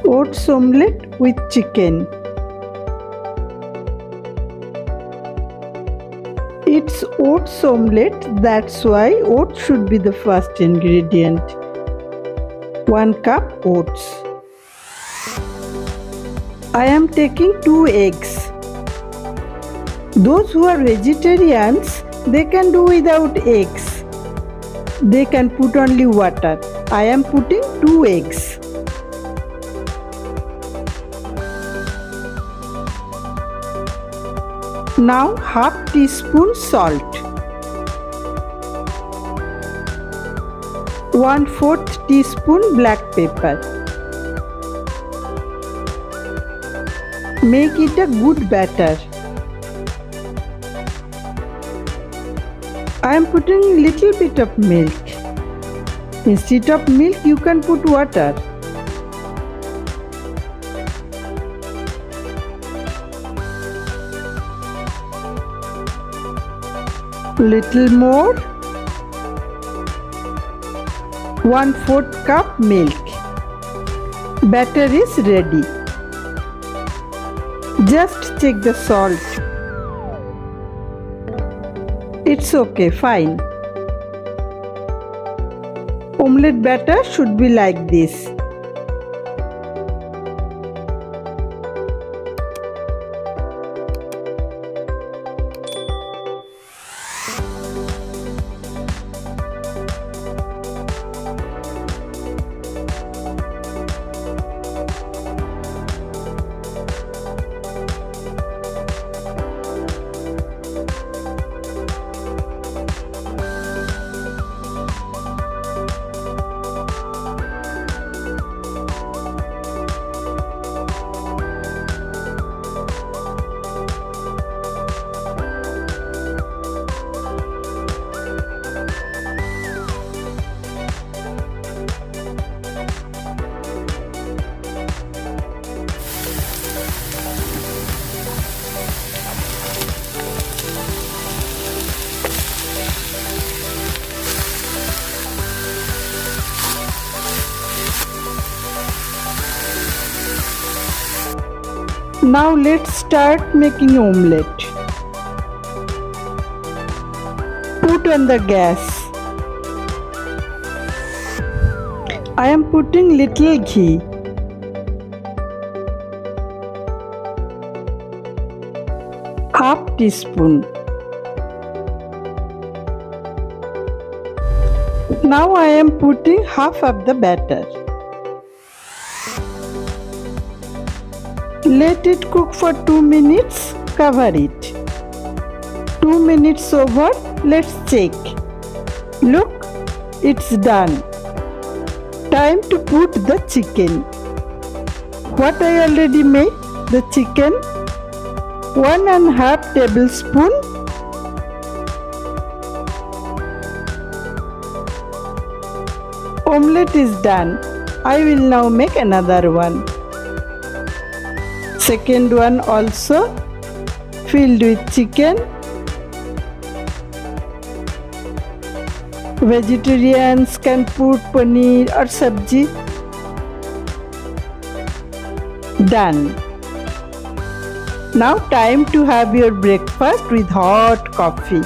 Oats omelette with chicken. It's oats omelette, that's why oats should be the first ingredient. 1 cup oats. I am taking 2 eggs. Those who are vegetarians, they can do without eggs. They can put only water. I am putting 2 eggs. Now half teaspoon salt. 1/4 teaspoon black pepper. Make it a good batter. I am putting little bit of milk. Instead of milk, you can put water. Little more. 1/4 cup milk. Batter is ready. Just check the salt. It's okay, fine. Omelette batter should be like this. Now let's start making omelette. Put on the gas. I am putting little ghee. Half teaspoon. Now I am putting half of the batter. Let it cook for 2 minutes, cover it. 2 minutes over, let's check. Look, it's done. Time to put the chicken. What I already made, the chicken, 1.5 tablespoon. Omelette is done. I will now make another one. Second one also filled with chicken. Vegetarians can put paneer or sabji. Done. Now time to have your breakfast with hot coffee.